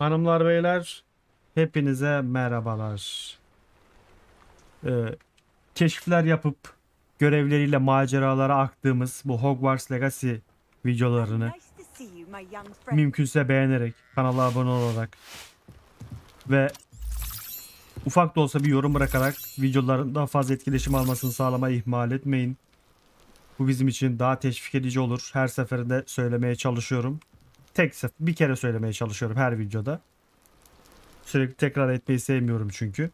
Hanımlar beyler, hepinize merhabalar. Keşifler yapıp görevleriyle maceralara aktığımız bu Hogwarts Legacy videolarını mümkünse beğenerek, kanala abone olarak ve ufak da olsa bir yorum bırakarak videoların daha fazla etkileşim almasını sağlamayı ihmal etmeyin. Bu bizim için daha teşvik edici olur. Her seferinde söylemeye çalışıyorum. Bir kere söylemeye çalışıyorum her videoda. Sürekli tekrar etmeyi sevmiyorum çünkü.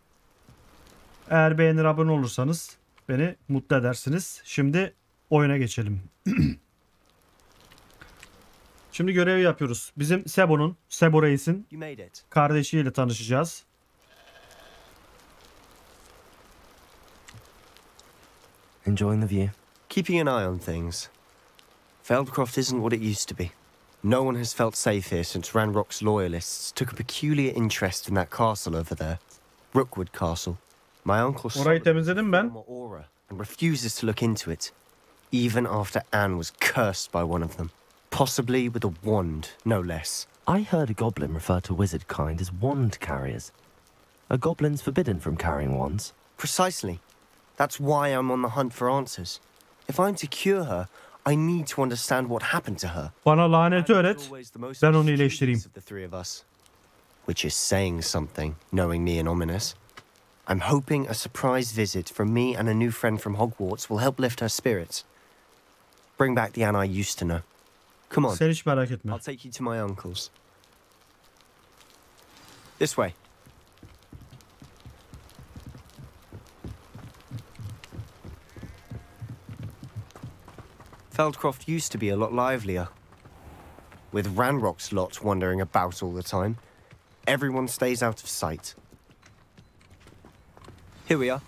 Eğer beğenir, abone olursanız beni mutlu edersiniz. Şimdi oyuna geçelim. Şimdi görev yapıyoruz. Bizim Sebonun, Sebo Reis'in kardeşiyle tanışacağız. Enjoying the view. Keeping an eye on things. Feldcroft isn't what it used to be. No one has felt safe here since Ranrock's loyalists took a peculiar interest in that castle over there. Rookwood Castle. My uncle orayı temizledim ben. Aura and refuses to look into it, even after Anne was cursed by one of them. Possibly with a wand, no less. I heard a goblin refer to wizard kind as wand carriers. Are goblins forbidden from carrying wands? Precisely. That's why I'm on the hunt for answers. If I'm to cure her, I need to understand what happened to her. Bana laneti öğret, ben onu iyileştireyim. Which is saying something, knowing me and ominous. I'm hoping a surprise visit from me and a new friend from Hogwarts will help lift her spirits. Bring back the Anne I used to know. Come on. Sen hiç merak etme. I'll take you to my uncle's. This way. Feldcroft used to be a lot livelier. With Ranrock's lot wandering about all the time, everyone stays out of sight. Here we are.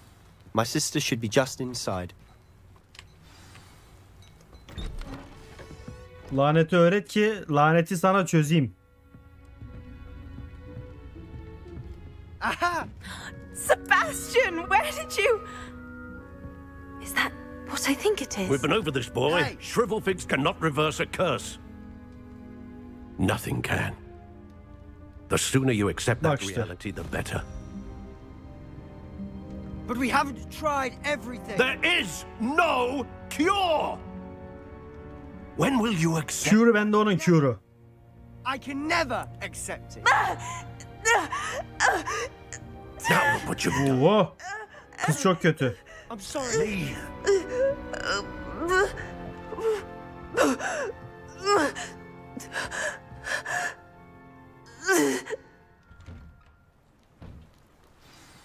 My sister should be just inside. Laneti öğret ki laneti sana çözeyim. Aha! Sebastian, where did you... Is that what I think it is? We've been over this, boy. Hey. Shrivelfigs cannot reverse a curse. Nothing can. The sooner you accept that reality, the better. But we haven't tried everything. There is no cure! When will you accept? Cure'u bende, onun cure'u. I can never accept it. Now look what you've done. Oo. Kız çok kötü. I'm sorry.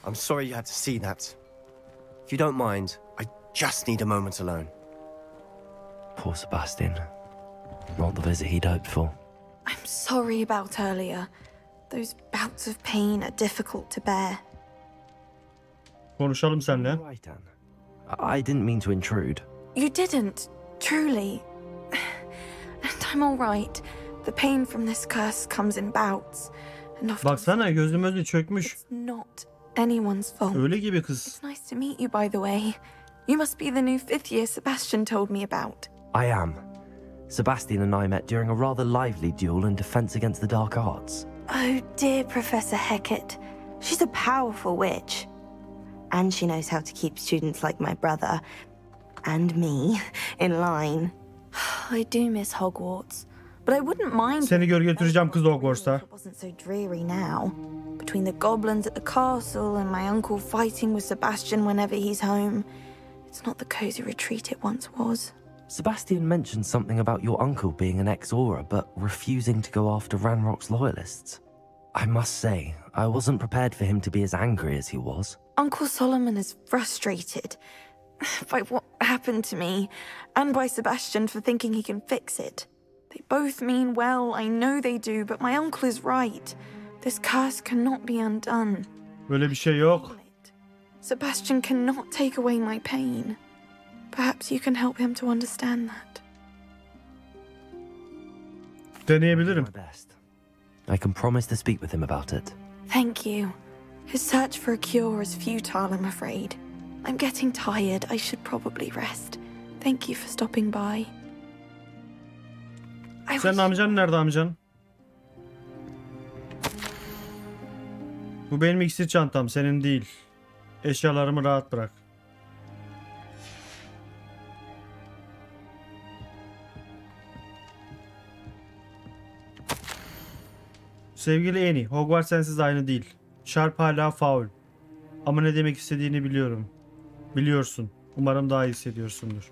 I'm sorry you had to see that. If you don't mind, I just need a moment alone. Poor Sebastian. Not the visit he'd hoped for. I'm sorry about earlier. Those bouts of pain are difficult to bear. Konuşalım seninle. Right, Anne. I didn't mean to intrude. You didn't, truly. And I'm all right. The pain from this curse comes in bouts. And often Baksana, gözüm çökmüş. it's not anyone's fault. Öyle gibi kız. It's nice to meet you, by the way. You must be the new 5th year Sebastian told me about. I am. Sebastian and I met during a rather lively duel in defense against the dark arts. Oh, dear Professor Hecat. She's a powerful witch. And she knows how to keep students like my brother and me in line. I do miss Hogwarts, but I wouldn't mind. Seni götüreceğim kız Hogwarts'a. It wasn't so dreary now. Between the goblins at the castle and my uncle fighting with Sebastian whenever he's home, it's not the cozy retreat it once was. Sebastian mentioned something about your uncle being an ex-Aura, but refusing to go after Ranrock's loyalists. I must say, I wasn't prepared for him to be as angry as he was. Uncle Solomon is frustrated by what happened to me, and by Sebastian for thinking he can fix it. They both mean well, I know they do, but my uncle is right. This curse cannot be undone. Böyle bir şey yok. Sebastian cannot take away my pain. Perhaps you can help him to understand that. Deneyebilirim. My best. I can promise to speak with him about it. Thank you. His search for a cure is futile, I'm afraid. I'm getting tired. I should probably rest. Thank you for stopping by. Senin amcan nerede, amcan? Bu benim iksir çantam, senin değil. Eşyalarımı rahat bırak. Sevgili Yeni, Hogwarts sensiz aynı değil. Sharp hala faul. Ama ne demek istediğini biliyorum. Biliyorsun. Umarım daha iyi hissediyorsundur.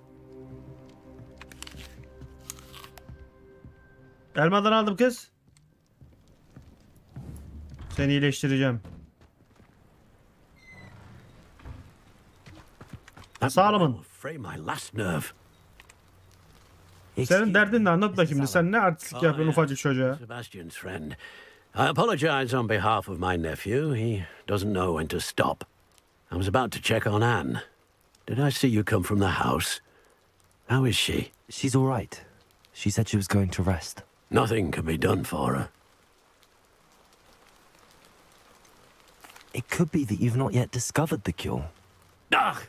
Elmadan aldım kız. Seni iyileştireceğim. Sağ olun. Senin derdin ne, anlat bakayım. Sen ne artistlik yapıyorsun ufacık çocuğa? Sebastian's friend. I apologize on behalf of my nephew. He doesn't know when to stop. I was about to check on Anne. Did I see you come from the house? How is she? She's all right. She said she was going to rest. Nothing can be done for her. It could be that you've not yet discovered the cure. Ah,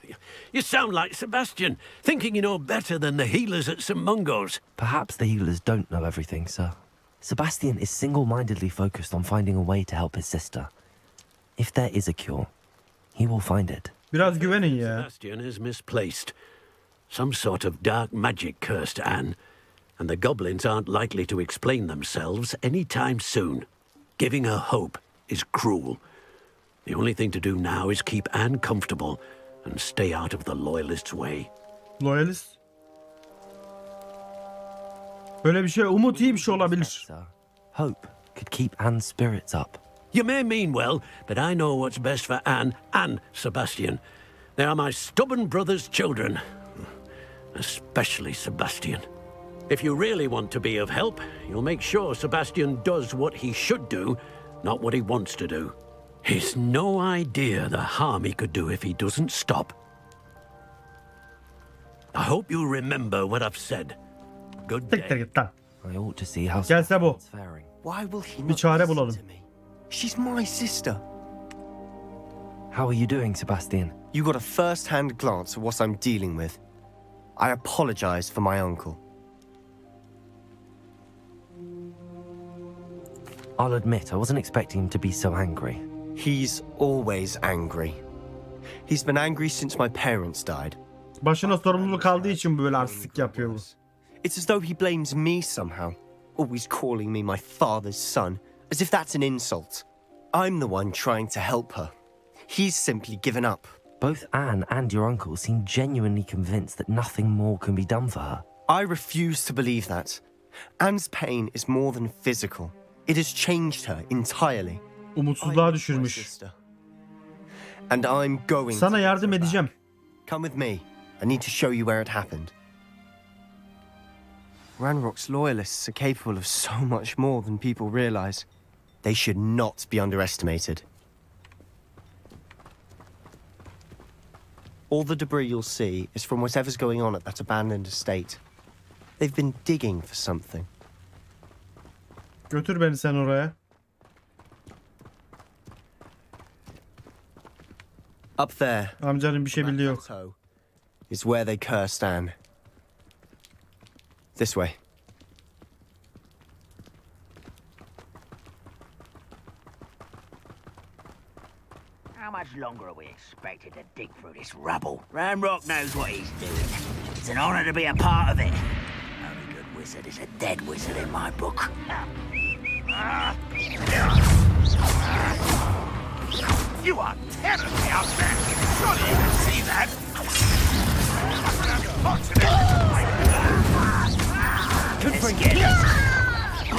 you sound like Sebastian, thinking you know better than the healers at St. Mungo's. Perhaps the healers don't know everything, sir. Sebastian is single-mindedly focused on finding a way to help his sister. If there is a cure, he will find it. Biraz güvenin ya. Sebastian is misplaced. Some sort of dark magic cursed Anne, and the goblins aren't likely to explain themselves anytime soon. Giving her hope is cruel. The only thing to do now is keep Anne comfortable and stay out of the Loyalists' way. Loyalist? Böyle bir şey, umut iyi bir şey olabilir. Hope could keep Anne's spirits up. You may mean well, but I know what's best for Anne and Sebastian. They are my stubborn brother's children. Especially Sebastian. If you really want to be of help, you'll make sure Sebastian does what he should do, not what he wants to do. He's no idea the harm he could do if he doesn't stop. I hope you remember what I've said. Good day. I ought to see how Gel Sebo. it's faring. Why will he Bir not çare listen bulalım. to me? She's my sister. How are you doing, Sebastian? You got a first-hand glance at what I'm dealing with. I apologize for my uncle. I'll admit, I wasn't expecting him to be so angry. He's always angry. He's been angry since my parents died. Başına sorumluluk kaldığı için böyle artistlik yapıyor bu. It's as though he blames me somehow, always calling me my father's son, as if that's an insult. I'm the one trying to help her. He's simply given up. Both Anne and your uncle seem genuinely convinced that nothing more can be done for her. I refuse to believe that. Anne's pain is more than physical. It has changed her entirely. Umutsuzluğa düşürmüş. And I'm going Sana to yardım edeceğim. Come with me. I need to show you where it happened. Ranrock's loyalists are capable of so much more than people realize. They should not be underestimated. All the debris you'll see is from whatever's going on at that abandoned estate. They've been digging for something. Götür beni sen oraya. Up there, Amcanın bir şey on that bildiği yok. plateau, is where they cursed Anne. This way. How much longer are we expected to dig through this rubble? Ranrock knows what he's doing. It's an honor to be a part of it. Only good wizard is a dead wizard in my book. You are terribly outmatched. Surely you can see that. Couldn't get it.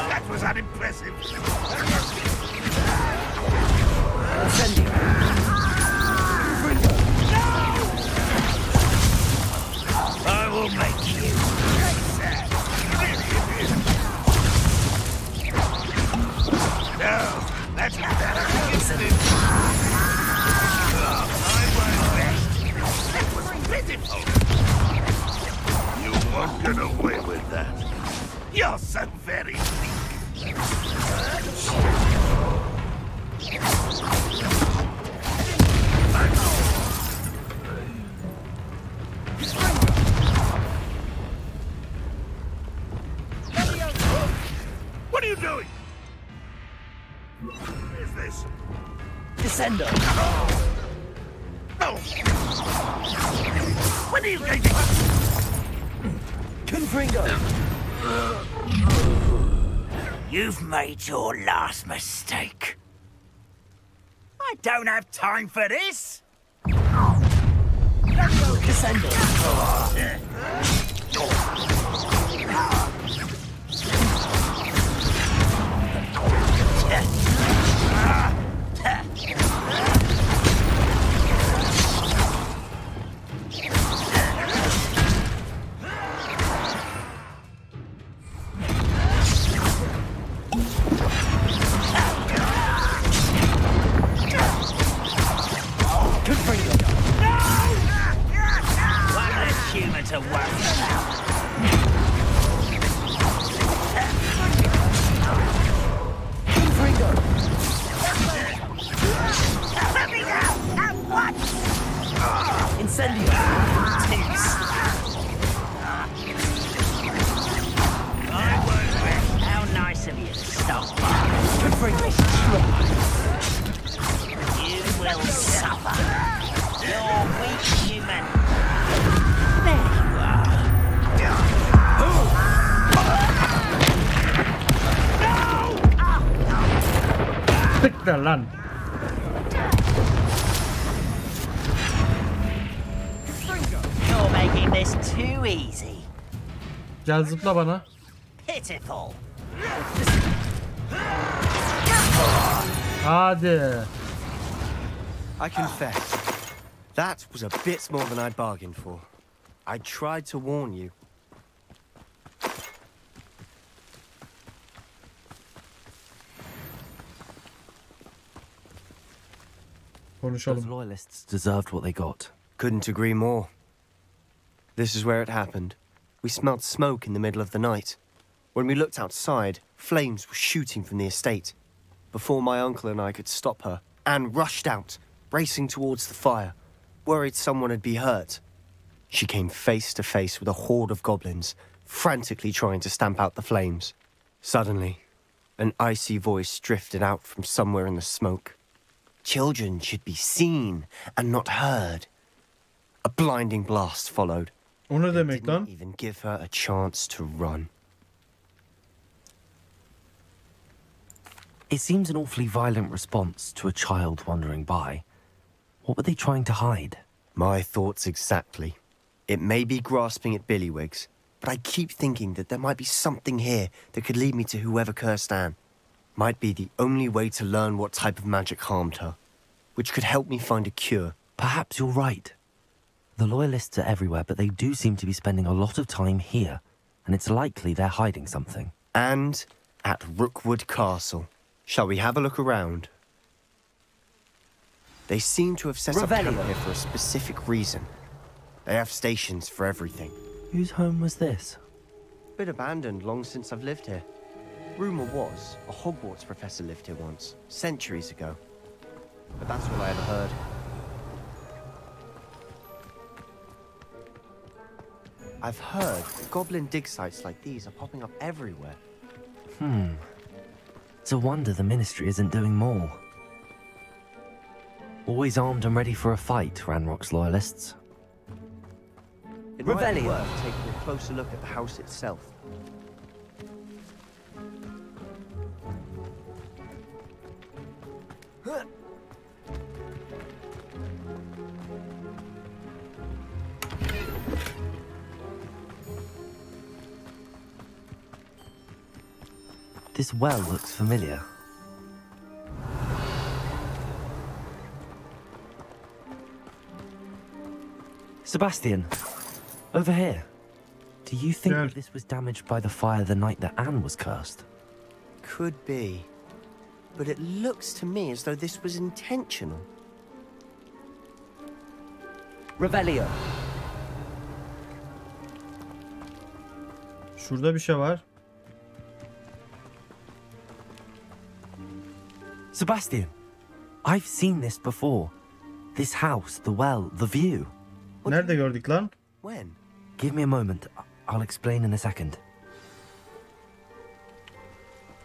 That was unimpressive. I will make you. No, that's better. That was pitiful. You won't get away with that. You're so very weak. What are you doing? What is this? Descendo. No! When are you going to... Confringo. You've made your last mistake. I don't have time for this. Descendo. To work about. Confringo. Let me down! At what? Incendio. Tips. I won't win. How nice of you to stop by. Confringo. You will suffer. You're weak human. Siktir lan. You're making this too easy. Gel zıpla bana. Pitiful. Hadi. I confess, that was a bit more than I'd bargained for. I tried to warn you. Those Konuşalım. loyalists deserved what they got. Couldn't agree more. This is where it happened. We smelled smoke in the middle of the night. When we looked outside, flames were shooting from the estate. Before my uncle and I could stop her, Anne rushed out, racing towards the fire, worried someone had been hurt. She came face to face with a horde of goblins, frantically trying to stamp out the flames. Suddenly, an icy voice drifted out from somewhere in the smoke. Children should be seen and not heard. A blinding blast followed. O ne It demek lan? didn't even give her a chance to run. It seems an awfully violent response to a child wandering by. What were they trying to hide? My thoughts exactly. It may be grasping at billywigs, but I keep thinking that there might be something here that could lead me to whoever cursed Anne. Might be the only way to learn what type of magic harmed her, which could help me find a cure. Perhaps you're right. The loyalists are everywhere, but they do seem to be spending a lot of time here, and it's likely they're hiding something. And at Rookwood Castle. Shall we have a look around? They seem to have set up camp here for a specific reason. They have stations for everything. Whose home was this? Been abandoned long since I've lived here. Rumour was, a Hogwarts professor lived here once, centuries ago. But that's all I ever heard. I've heard goblin dig sites like these are popping up everywhere. It's a wonder the Ministry isn't doing more. Always armed and ready for a fight, Ranrock's loyalists. It might be worth taking a closer look at the house itself. This well looks familiar. Sebastian, over here. Do you think Yeah. that this was damaged by the fire the night that Anne was cursed? Could be. But it looks to me as though this was intentional. Revelio. Şurada bir şey var. Sebastian, I've seen this before. This house, the well, the view. Nerede gördük lan? When? Give me a moment. I'll explain in a second.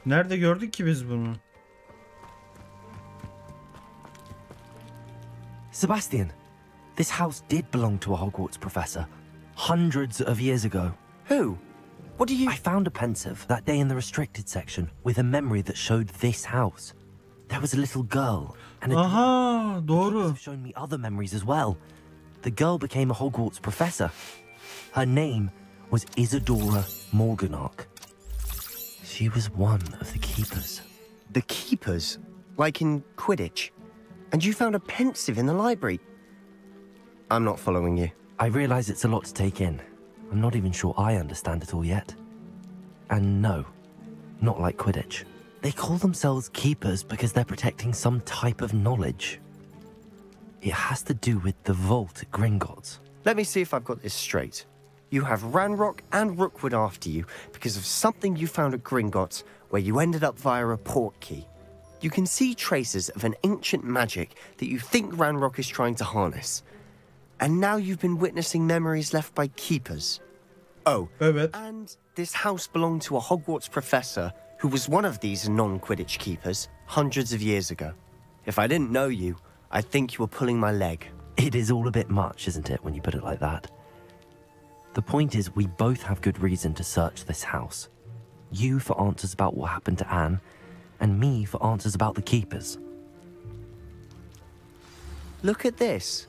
Nerede gördük ki biz bunu? Sebastian, this house did belong to a Hogwarts professor. Hundreds of years ago. Who? What do you... I found a pensive that day in the restricted section with a memory that showed this house. There was a little girl and a Aha, doğru. have shown me other memories as well. The girl became a Hogwarts professor. Her name was Isadora Morganach. She was one of the keepers. The keepers? Like in Quidditch? And you found a pensive in the library? I'm not following you. I realize it's a lot to take in. I'm not even sure I understand it all yet. And no, not like Quidditch. They call themselves keepers because they're protecting some type of knowledge. It has to do with the vault at Gringotts. Let me see if I've got this straight. You have Ranrock and Rookwood after you because of something you found at Gringotts where you ended up via a portkey. You can see traces of an ancient magic that you think Ranrock is trying to harness. And now you've been witnessing memories left by keepers. Oh, Evet. and this house belonged to a Hogwarts professor who was one of these non-Quidditch keepers hundreds of years ago. If I didn't know you, I'd think you were pulling my leg. It is all a bit much, isn't it, when you put it like that? The point is, we both have good reason to search this house. You for answers about what happened to Anne, and me for answers about the keepers. Look at this.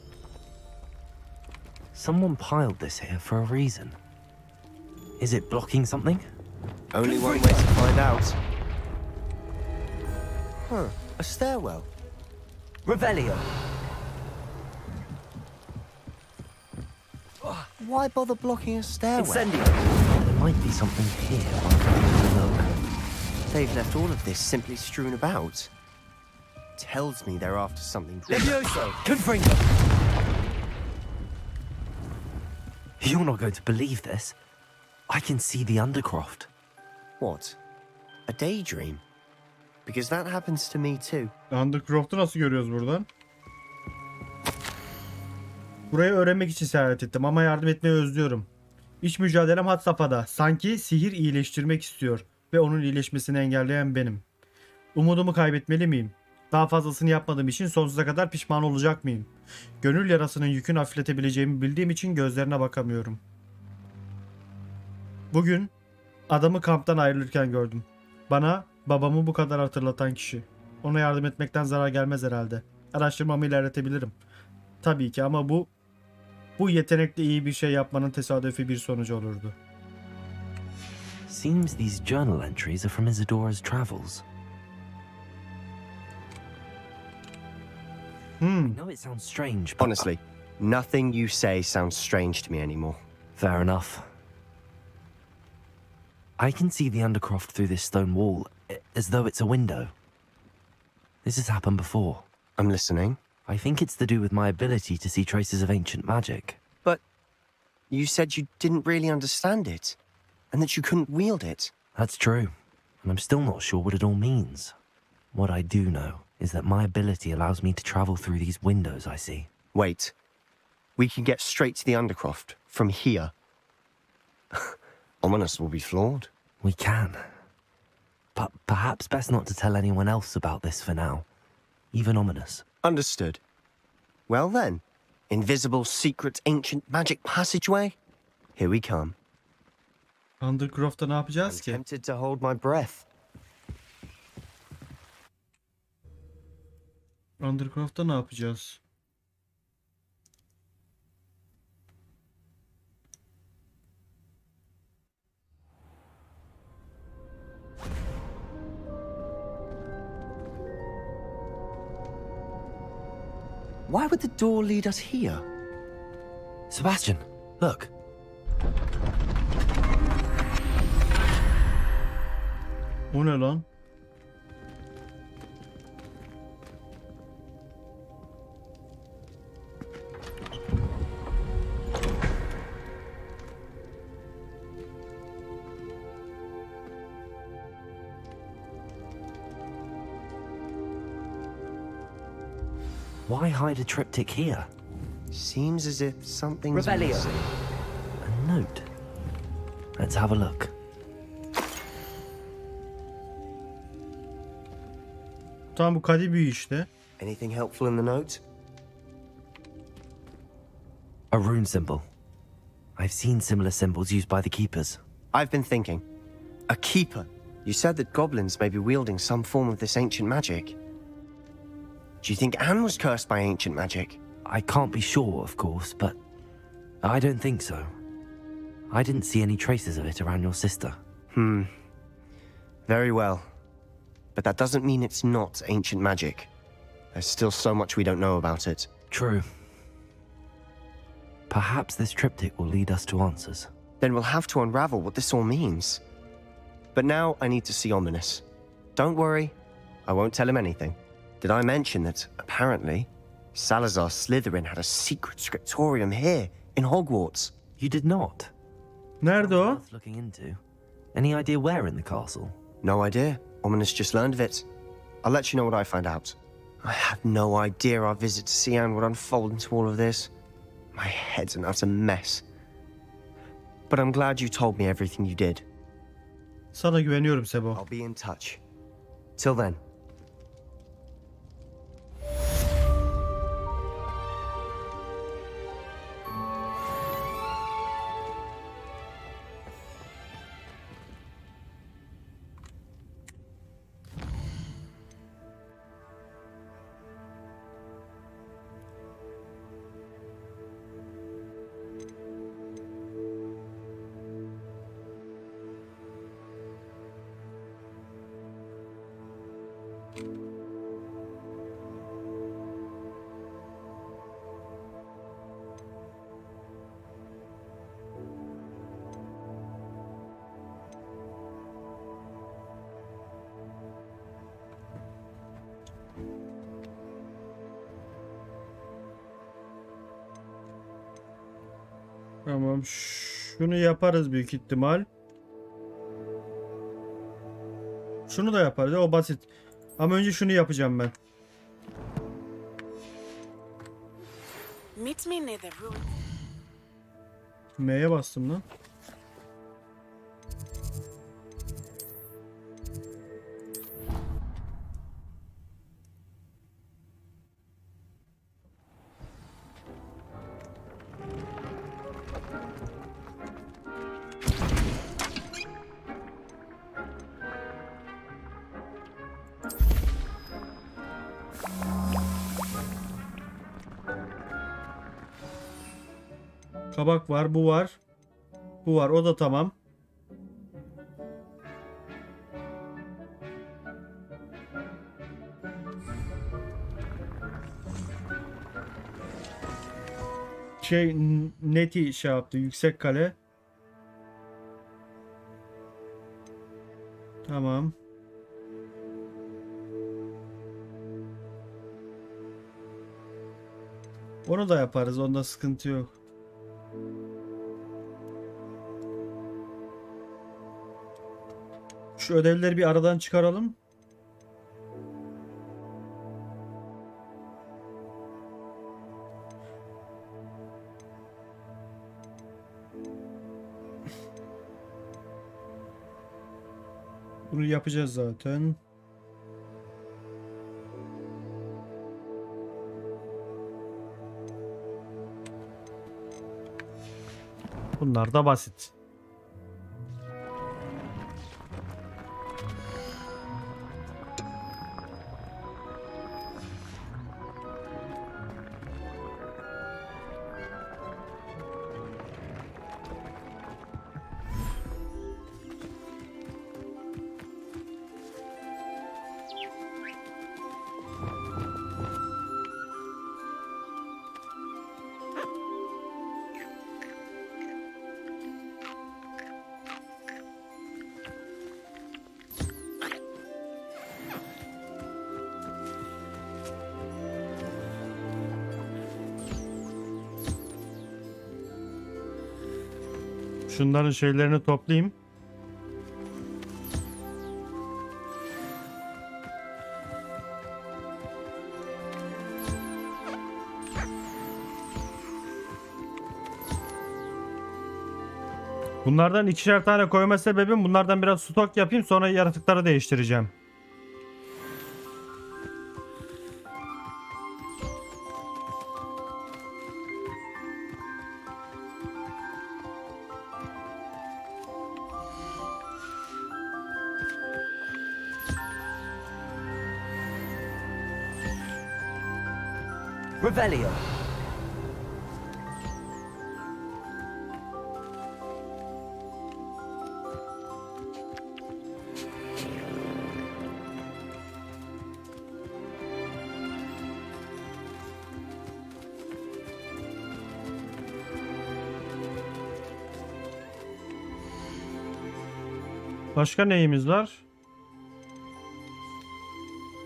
Someone piled this here for a reason. Is it blocking something? Only one way to find out. Huh, a stairwell. Revelio. Why bother blocking a stairwell? Incendio. There might be something here. Look. They've left all of this simply strewn about. Tells me they're after something. Levioso. Confringo. You're not going to believe this. I can see the Undercroft. What? A daydream? Because that happens to me too. Undercroft'u nasıl görüyoruz buradan? Burayı öğrenmek için seyahat ettim ama yardım etmeyi özlüyorum. İç mücadelem had safhada. Sanki sihir iyileştirmek istiyor ve onun iyileşmesini engelleyen benim. Umudumu kaybetmeli miyim? Daha fazlasını yapmadığım için sonsuza kadar pişman olacak mıyım? Gönül yarasının yükünü hafifletebileceğimi bildiğim için gözlerine bakamıyorum. Bugün adamı kamptan ayrılırken gördüm. Bana babamı bu kadar hatırlatan kişi. Ona yardım etmekten zarar gelmez herhalde. Araştırmamı ilerletebilirim. Tabii ki ama bu yetenekle iyi bir şey yapmanın tesadüfi bir sonucu olurdu. Seems these journal entries are from Isadora's travels. I know it sounds strange, but Honestly, nothing you say sounds strange to me anymore. fair enough. I can see the Undercroft through this stone wall, as though it's a window. This has happened before. I'm listening. I think it's to do with my ability to see traces of ancient magic. But you said you didn't really understand it, and that you couldn't wield it. That's true, and I'm still not sure what it all means. What I do know is that my ability allows me to travel through these windows I see. Wait. We can get straight to the Undercroft from here. Ominous will be flawed. We can. But perhaps best not to tell anyone else about this for now. Even Ominous. Understood. Well then, invisible, secret, ancient magic passageway? Here we come. Undercroft'ta ne yapacağız I'm ki? tempted to hold my breath. Undercroft'ta ne yapacağız? Why would the door lead us here? Sebastian, look. O ne lan? Why hide a triptych here? Seems as if something's Revelio. missing. A note. Let's have a look. Tamam, bu kadi büyü işte. Anything helpful in the note? A rune symbol. I've seen similar symbols used by the keepers. I've been thinking. A keeper. You said that goblins may be wielding some form of this ancient magic. Do you think Anne was cursed by ancient magic? I can't be sure, of course, but I don't think so. I didn't see any traces of it around your sister. Very well. But that doesn't mean it's not ancient magic. There's still so much we don't know about it. True. Perhaps this triptych will lead us to answers. Then we'll have to unravel what this all means. But now I need to see Ominous. Don't worry, I won't tell him anything. Did I mention that, apparently, Salazar Slytherin had a secret scriptorium here in Hogwarts? You did not? Nerede o? Worth looking into. Any idea where in the castle? No idea. Ominous just learned of it. I'll let you know what I find out. I had no idea our visit to Sian would unfold into all of this. My head's an utter mess. But I'm glad you told me everything you did. Sana güveniyorum Sebo. I'll be in touch. Till then. Tamam, şunu yaparız büyük ihtimal. Şunu da yaparız. O basit. Ama önce şunu yapacağım ben. Meet me near the room. M'ye bastım lan. Kabak var, bu var. Bu var, o da tamam. Neti şey yaptı, yüksek kale. Tamam. Onu da yaparız, onda sıkıntı yok. Şu ödevleri bir aradan çıkaralım. Bunu yapacağız zaten. Bunlar da basit. Şunların şeylerini toplayayım. Bunlardan 2'şer tane koyma sebebim bunlardan biraz stok yapayım, sonra yaratıkları değiştireceğim. Revelio. Başka neyimiz var?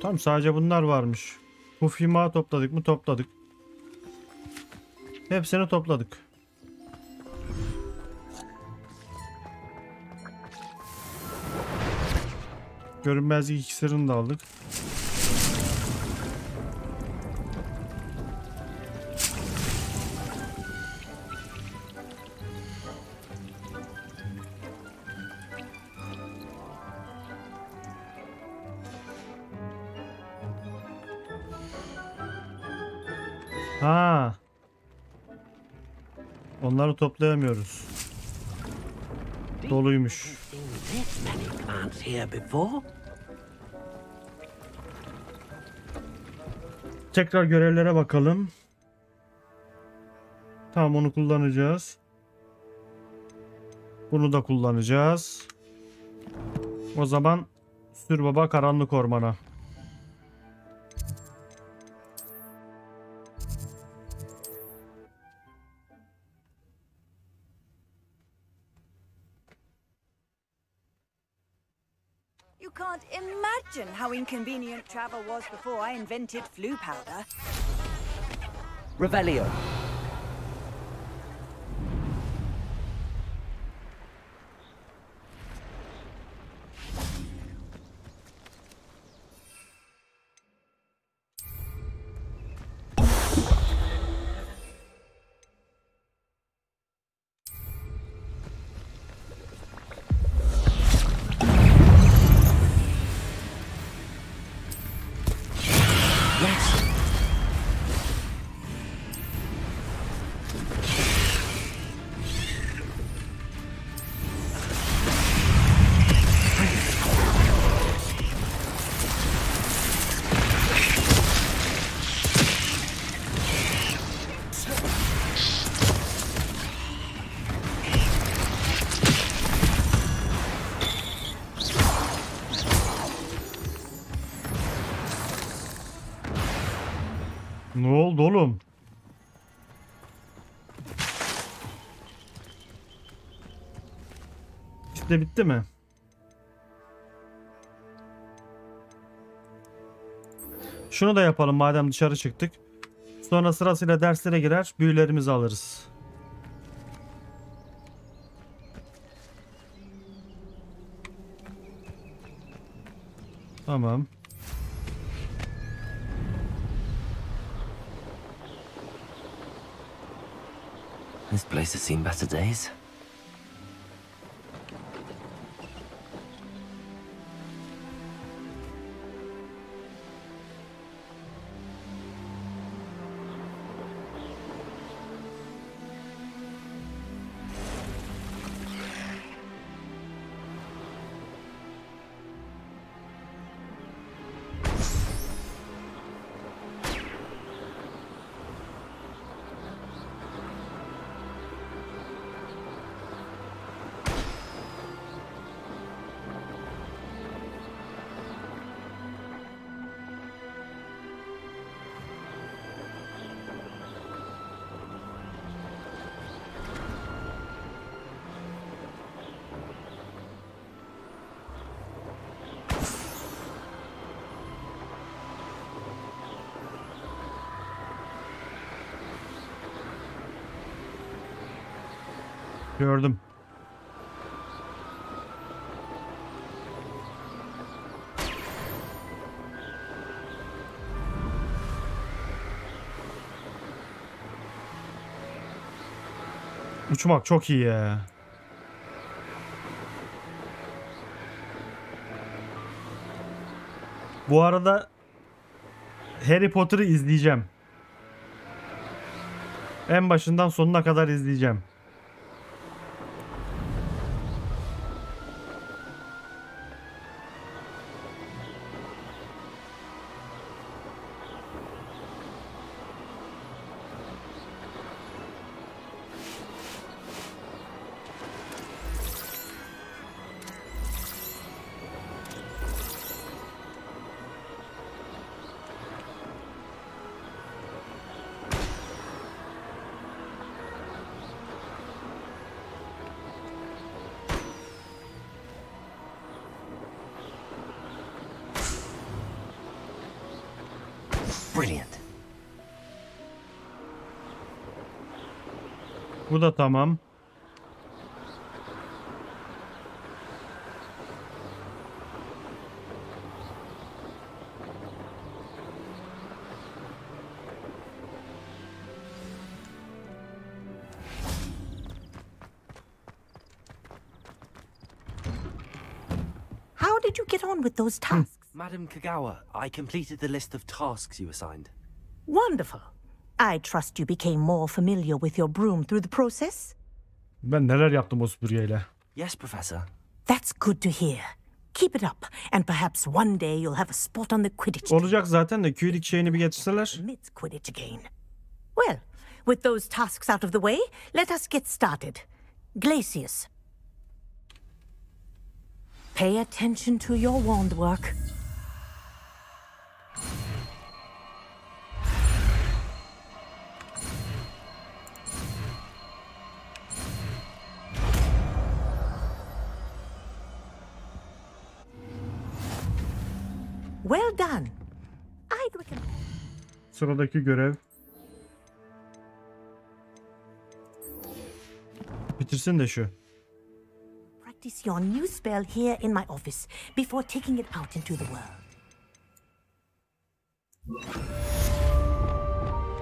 Tamam, sadece bunlar varmış. Bu fima topladık mı? Topladık. Hepsini topladık. Görünmezlik iksirini de aldık. Ha. Onları toplayamıyoruz. Doluymuş. Tekrar görevlere bakalım. Tamam, onu kullanacağız. Bunu da kullanacağız. O zaman sür baba karanlık ormana. You can't imagine how inconvenient travel was before I invented flu powder. Revelio. Ne oldu oğlum? İşte bitti mi? Şunu da yapalım madem dışarı çıktık. Sonra sırasıyla derslere girer, büyülerimizi alırız. Tamam. This place has seen better days. Gördüm. Uçmak çok iyi ya. Bu arada Harry Potter'ı izleyeceğim. En başından sonuna kadar izleyeceğim. Brilliant. Bu da tamam. How did you get on with those tasks? Madam Kagawa, I completed the list of tasks you assigned. Wonderful. I trust you became more familiar with your broom through the process? Ben neler yaptım o süpürgeyle. Yes, Professor. That's good to hear. Keep it up, and perhaps one day you'll have a spot on the Quidditch team. Olacak zaten de Quidditch şeyini bir getirseler. Admits Quidditch again. Well, with those tasks out of the way, let us get started. Glacius. Pay attention to your wand work. Well done. I'd recommend... Sıradaki görev. Bitirsin de şu. Practice your new spell here in my office before taking it out into the world.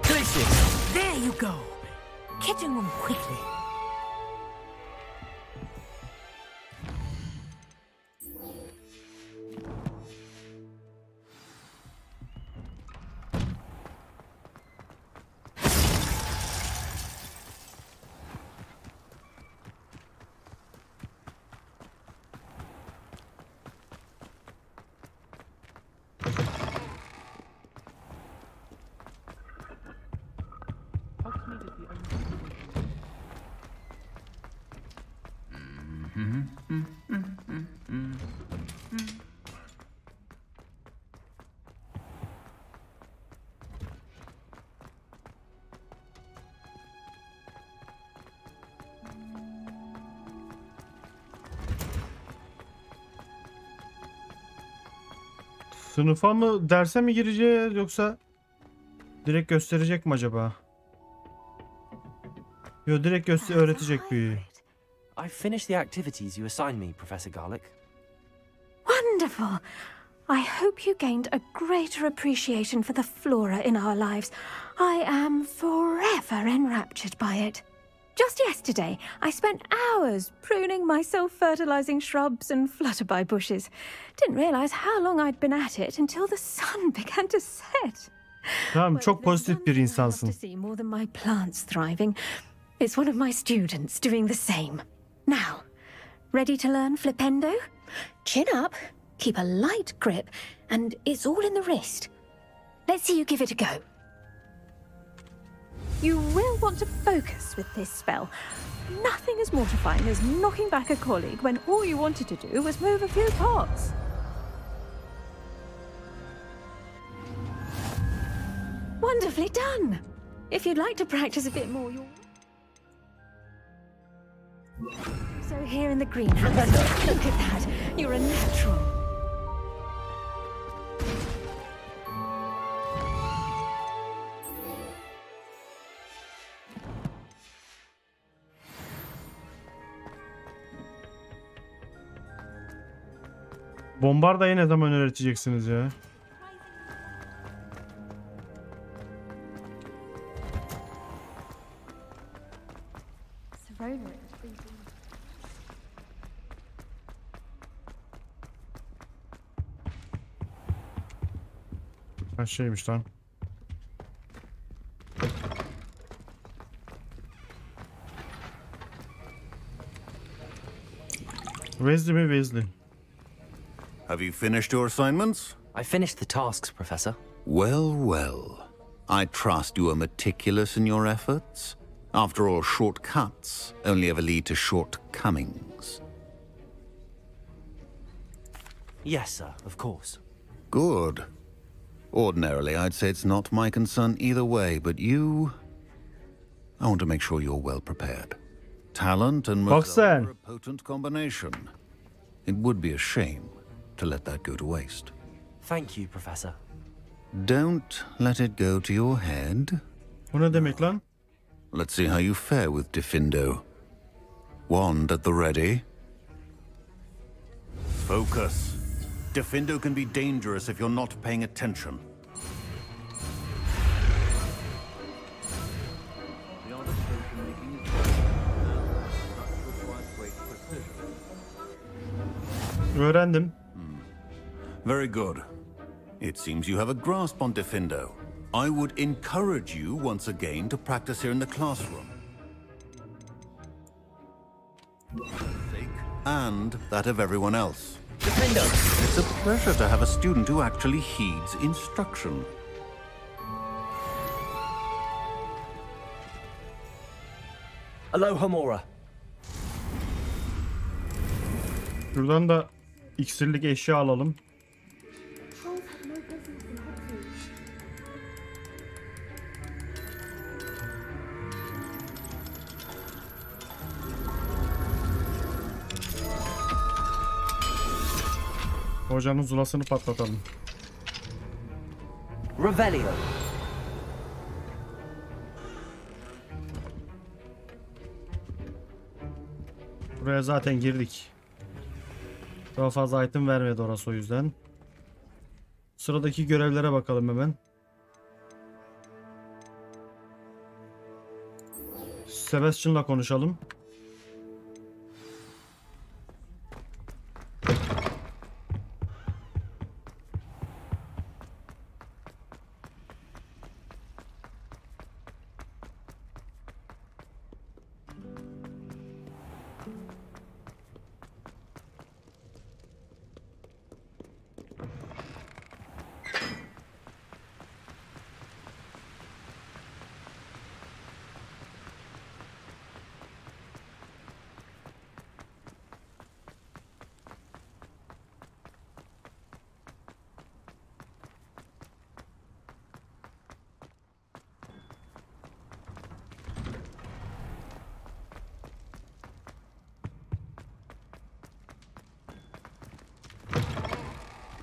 Glacius! There you go. Catching them quickly. Sınıfa mı, derse mi gireceğiz yoksa direkt gösterecek mi acaba? Yo, direkt öğretecek büyüğü. I finished the activities you assigned me, Professor Garlick. Wonderful. I hope you gained a greater appreciation for the flora in our lives. I am forever enraptured by it. Just yesterday, I spent hours pruning my self-fertilizing shrubs and flutterby bushes. Didn't realize how long I'd been at it until the sun began to set. Tamam, çok pozitif bir insansın. To see more than my plants thriving. It's one of my students doing the same. Now, ready to learn flipendo? Chin up, keep a light grip, and it's all in the wrist. Let's see you give it a go. You will want to focus with this spell. Nothing as mortifying as knocking back a colleague when all you wanted to do was move a few pots. Wonderfully done. If you'd like to practice a bit more, you'll... So here in the greenhouse, look at that. You're a natural. Bombardayı ne zaman öğreteceksiniz ya? Ha, şeymiş lan. Wesley mi Wesley? Have you finished your assignments? I finished the tasks, Professor. Well, well. I trust you are meticulous in your efforts. After all, shortcuts only ever lead to shortcomings. Yes, sir, of course. Good. Ordinarily, I'd say it's not my concern either way, but you... I want to make sure you're well prepared. Talent and muscle are a potent combination. It would be a shame to let that go to waste. Thank you, Professor. Don't let it go to your head. Bu ne demek lan? Let's see how you fare with Diffindo. Wand at the ready. Focus. Diffindo can be dangerous if you're not paying attention. Öğrendim. Very good. It seems you have a grasp on Diffindo. I would encourage you once again to practice here in the classroom. And that of everyone else. Diffindo! It's a pleasure to have a student who actually heeds instruction. Aloha Mora. Şuradan da iksirlik eşya alalım. Hocanın zulasını patlatalım. Revelio. Buraya zaten girdik. Daha fazla item vermedi orası o yüzden. Sıradaki görevlere bakalım hemen. Sebastian'la konuşalım.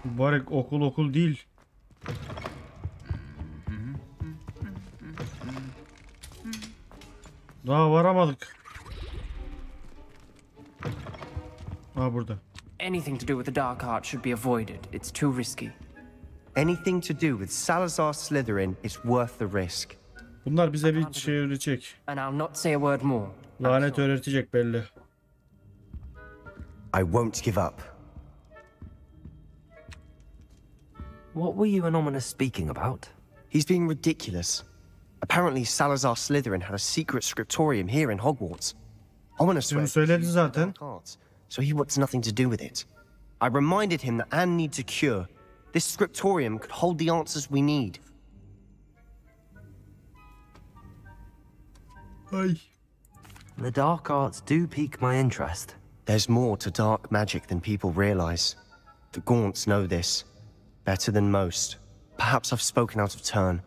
Mübarek okul değil. Daha varamadık. Ha burada. Anything to do with the dark art should be avoided. It's too risky. Anything to do with Salazar Slytherin is worth the risk. Bunlar bize bir şey öğretecek. And I'll not say a word more. Lanet öğretecek belli. I won't give up. What were you and Ominous speaking about? He's being ridiculous. Apparently Salazar Slytherin had a secret scriptorium here in Hogwarts. Ominous Bunu söyledi zaten. So he wants nothing to do with it. I reminded him that Anne needs a cure. This scriptorium could hold the answers we need. Ay. The dark arts do pique my interest. There's more to dark magic than people realize. The Gaunts know this. Better than most. Perhaps I've spoken out of turn.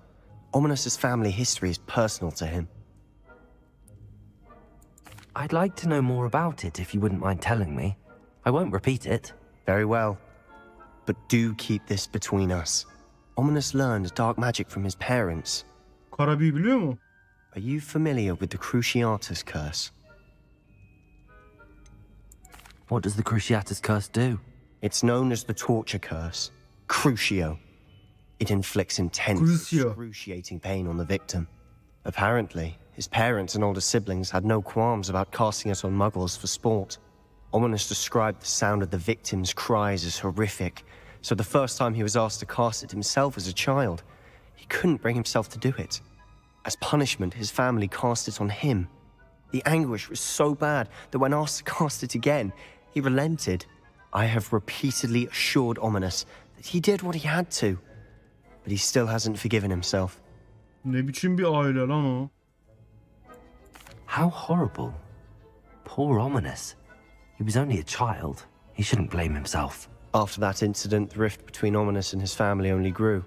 Ominous's family history is personal to him. I'd like to know more about it if you wouldn't mind telling me. I won't repeat it. Very well. But do keep this between us. Ominous learned dark magic from his parents. Kara büyü biliyor mu? Are you familiar with the Cruciatus Curse? What does the Cruciatus Curse do? It's known as the Torture Curse. Crucio. It inflicts intense, excruciating pain on the victim. Apparently, his parents and older siblings had no qualms about casting it on muggles for sport. Ominous described the sound of the victim's cries as horrific, so the first time he was asked to cast it himself as a child, he couldn't bring himself to do it. As punishment, his family cast it on him. The anguish was so bad that when asked to cast it again, he relented. I have repeatedly assured Ominous that he did what he had to, but he still hasn't forgiven himself. Ne biçim bir aile lan o? How horrible. Poor Ominous. He was only a child. He shouldn't blame himself. After that incident, the rift between Ominous and his family only grew.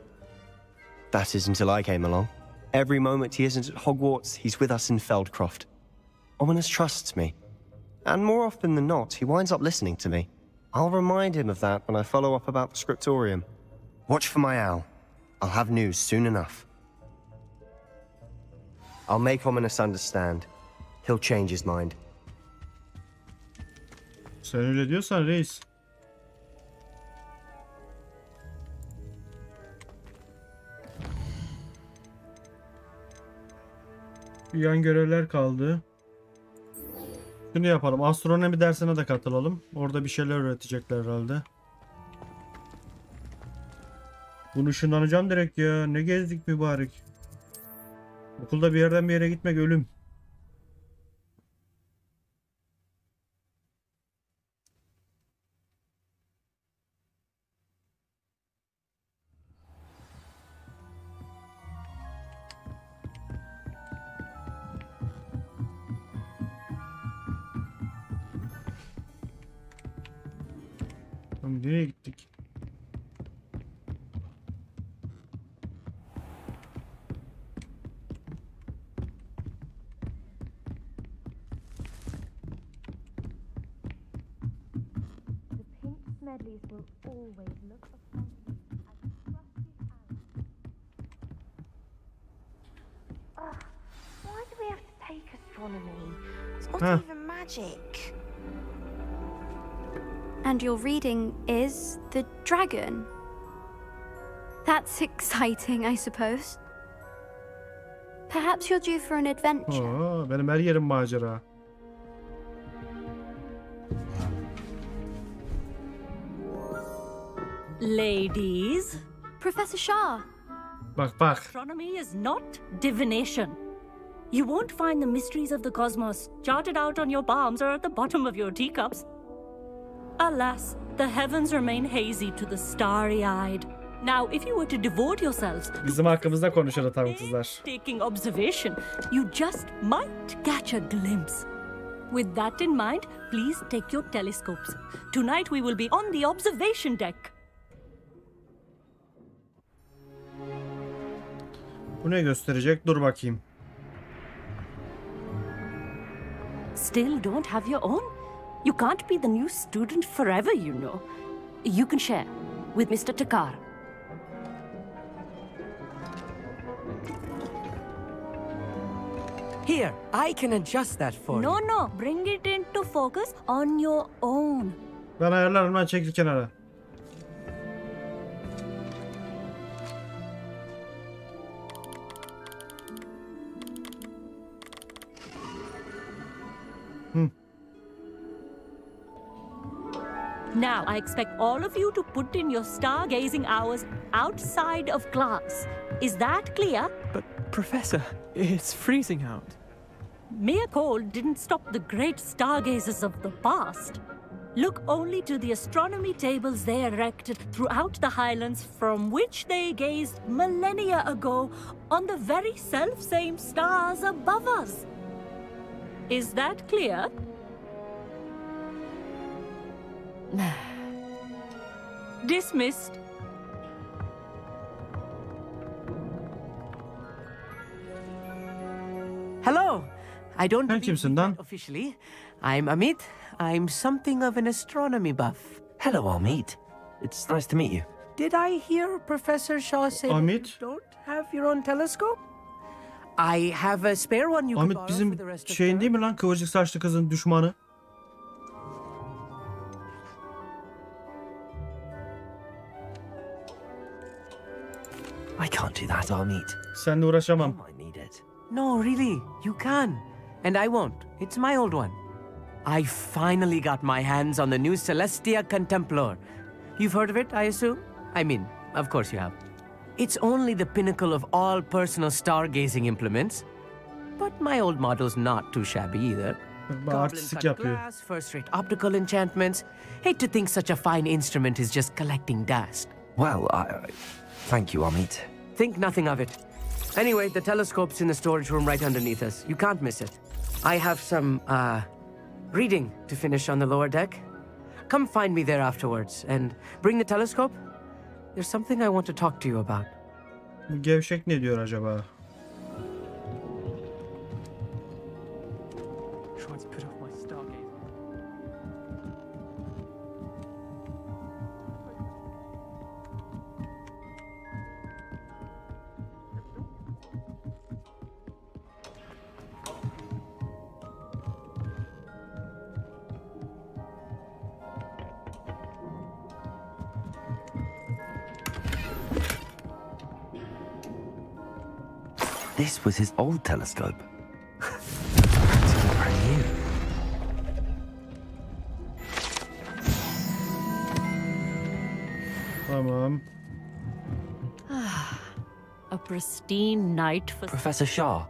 That is until I came along. Every moment he isn't at Hogwarts, he's with us in Feldcroft. Ominous trusts me. And more often than not, he winds up listening to me. I'll remind him of that when I follow up about the scriptorium. Watch for my owl. I'll have news soon enough. I'll make Ominous understand. He'll change his mind. Sen öyle diyorsan reis. Yan görevler kaldı. Şunu yapalım. Astronomi dersine de katılalım. Orada bir şeyler öğretecekler herhalde. Bunu ışınlanacağım direkt ya. Ne gezdik mübarek. Okulda bir yerden bir yere gitmek ölüm. Nereye gittik? Why do we have to take astronomy? It's not even magic. And your reading is the dragon. That's exciting, I suppose. Perhaps you're due for an adventure. Oo, benim her yerim macera. Ladies. Professor Shah. Bak bak. Astronomy is not divination. You won't find the mysteries of the cosmos charted out on your palms or at the bottom of your teacups. Alas, the heavens remain hazy to the starry-eyed. Now, if you were to devote yourselves Bizim hakkımızda konuşan tanrısızlar. taking observation, you just might catch a glimpse. With that in mind, please take your telescopes. Tonight we will be on the observation deck. Bu ne gösterecek? Dur bakayım. Still don't have your own? You can't be the new student forever, you know. You can share with Mr. Takar. Here, I can adjust that for you. No, bring it into focus on your own. Ben ayarlarım lan, çekil kenara. Now, I expect all of you to put in your stargazing hours outside of class. Is that clear? But, Professor, it's freezing out. Mere cold didn't stop the great stargazers of the past. Look only to the astronomy tables they erected throughout the highlands from which they gazed millennia ago on the very self-same stars above us. Is that clear? Dismissed. Hello. I don't Sen kimsin lan? officially. I'm Amit. I'm something of an astronomy buff. Hello, Amit. It's nice to meet you. Did I hear Professor Shaw say that you don't have your own telescope? I have a spare one you can Amit borrow bizim for the rest of şeyin değil mi lan, kıvırcık saçlı kızın düşmanı? I can't do that, Amit. Seninle uğraşamam. No, really, you can. And I won't. It's my old one. I finally got my hands on the new Celestia Contemplar. You've heard of it, I assume? I mean, of course you have. It's only the pinnacle of all personal stargazing implements. But my old model's not too shabby either. Artistik yapıyor. Glass, first-rate optical enchantments. Hate to think such a fine instrument is just collecting dust. Well, thank you, Amit. Think nothing of it. Anyway, the telescope's in the storage room right underneath us. You can't miss it. I have some, reading to finish on the lower deck. Come find me there afterwards, and bring the telescope. There's something I want to talk to you about. Bu gevşek ne diyor acaba? Try to put off my stargaze. This was his old telescope. Practically brand new. Tamam. A pristine night for... Professor Shah,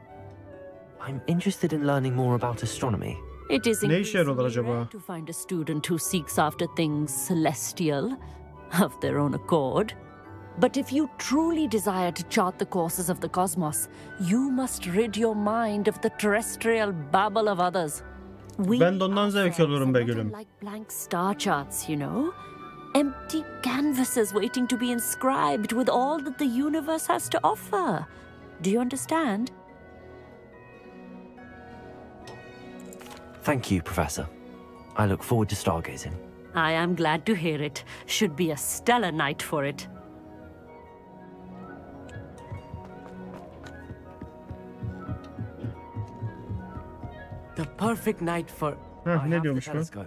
I'm interested in learning more about astronomy. It is Ne işe yarıyorlar acaba? rare to find a student who seeks after things celestial of their own accord. But if you truly desire to chart the courses of the cosmos, you must rid your mind of the terrestrial babble of others. Ben de ondan zevk alıyorum be gülüm. Like blank star charts, you know? Empty canvases waiting to be inscribed with all that the universe has to offer. Do you understand? Thank you, Professor. I look forward to stargazing. I am glad to hear it. Should be a stellar night for it. The perfect night for... Ne diyormuş bu?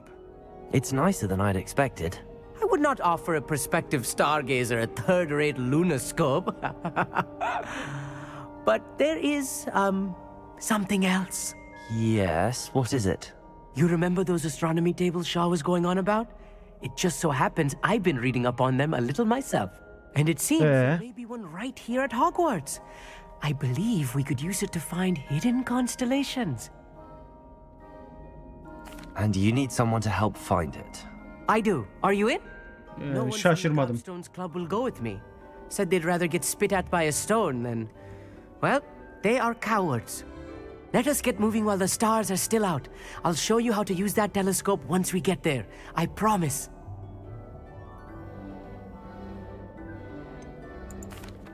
It's nicer than I'd expected. I would not offer a prospective stargazer a third-rate lunoscope. But there is, something else. Yes, what is it? You remember those astronomy tables Shah was going on about? It just so happens I've been reading up on them a little myself. And it seems there may be one right here at Hogwarts. I believe we could use it to find hidden constellations. And you need someone to help find it. I do. Are you in? No one from the Şaşırmadım. Stones Club will go with me. Said they'd rather get spit at by a stone than... Well, they are cowards. Let us get moving while the stars are still out. I'll show you how to use that telescope once we get there. I promise.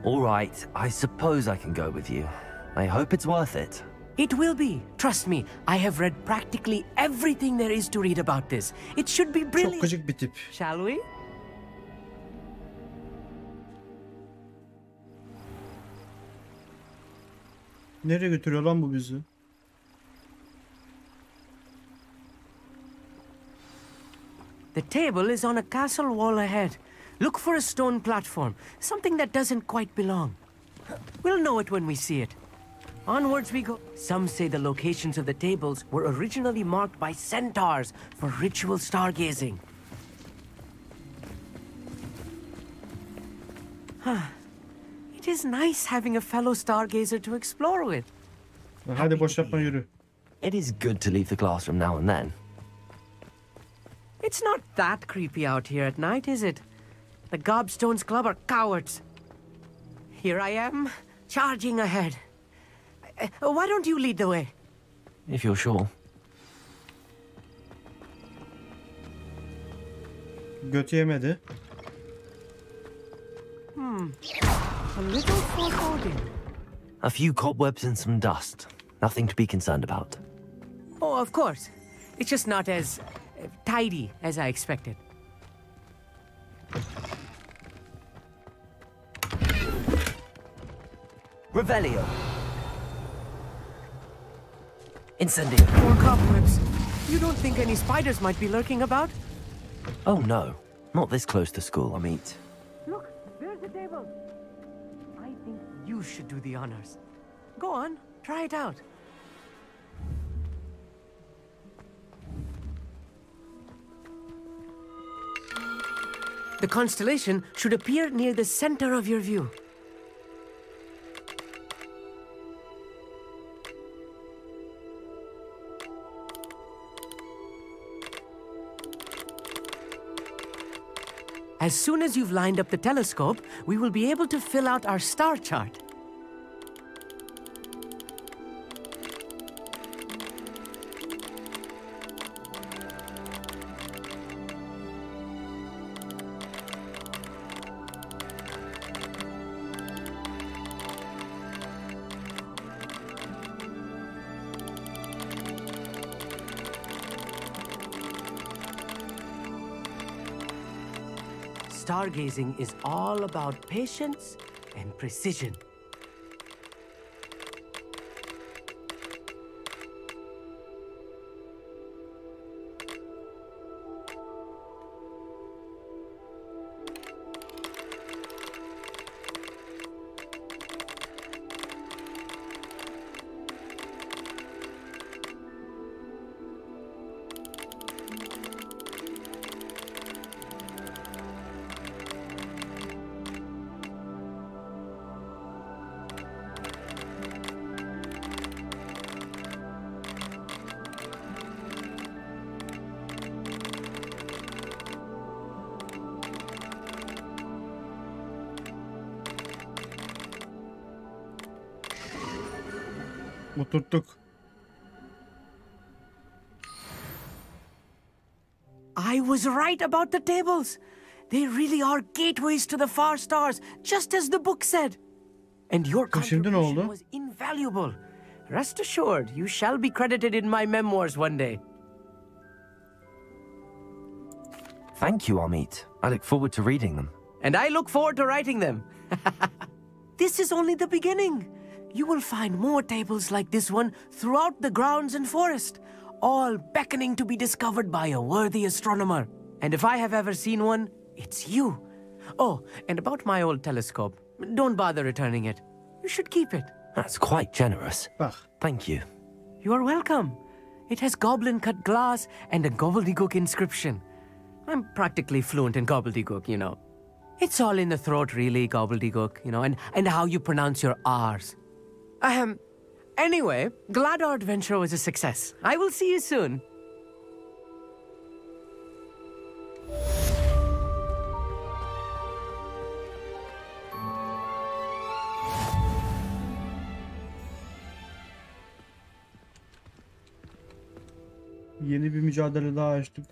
All right, I suppose I can go with you. I hope it's worth it. It will be. Trust me, I have read practically everything there is to read about this. It should be brilliant. Çok gıcık bir tip. Shall we? Nereye götürüyor lan bu bizi? The table is on a castle wall ahead. Look for a stone platform, something that doesn't quite belong. We'll know it when we see it. Onwards we go. Some say the locations of the tables were originally marked by centaurs for ritual stargazing. It is nice having a fellow stargazer to explore with. Hadi boş yapma, yürü. It is good to leave the classroom now and then. It's not that creepy out here at night, is it? The Gobstones Club are cowards. Here I am, charging ahead. Why don't you lead the way? If you're sure. Götü yemedi. A little foreboding. A few cobwebs and some dust. Nothing to be concerned about. Oh, of course. It's just not as tidy as I expected. Revelio. Incendio. More cobwebs. You don't think any spiders might be lurking about? Oh no, not this close to school, I mean. Look, there's the table. I think you should do the honors. Go on, try it out. The constellation should appear near the center of your view. As soon as you've lined up the telescope, we will be able to fill out our star chart. Stargazing is all about patience and precision. Oturttuk. I was right about the tables. They really are gateways to the far stars, just as the book said. And your contribution was invaluable. Rest assured, you shall be credited in my memoirs one day. Thank you, Amit. I look forward to reading them. And I look forward to writing them. This is only the beginning. You will find more tables like this one throughout the grounds and forest, all beckoning to be discovered by a worthy astronomer. And if I have ever seen one, it's you. Oh, and about my old telescope, don't bother returning it. You should keep it. That's quite generous. Thank you. You are welcome. It has goblin-cut glass and a gobbledygook inscription. I'm practically fluent in gobbledygook, you know. It's all in the throat, really, gobbledygook, you know, and how you pronounce your R's. Anyway, glad our adventure was a success. I will see you soon. Yeni bir mücadele daha açtık.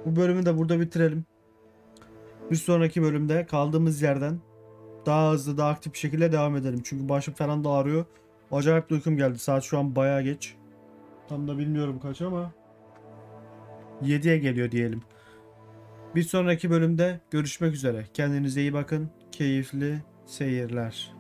Bu bölümü de burada bitirelim. Bir sonraki bölümde kaldığımız yerden daha hızlı, daha aktif bir şekilde devam edelim. Çünkü başım falan da ağrıyor. Acayip de uykum geldi. Saat şu an bayağı geç. Tam da bilmiyorum kaç ama 7'ye geliyor diyelim. Bir sonraki bölümde görüşmek üzere. Kendinize iyi bakın. Keyifli seyirler.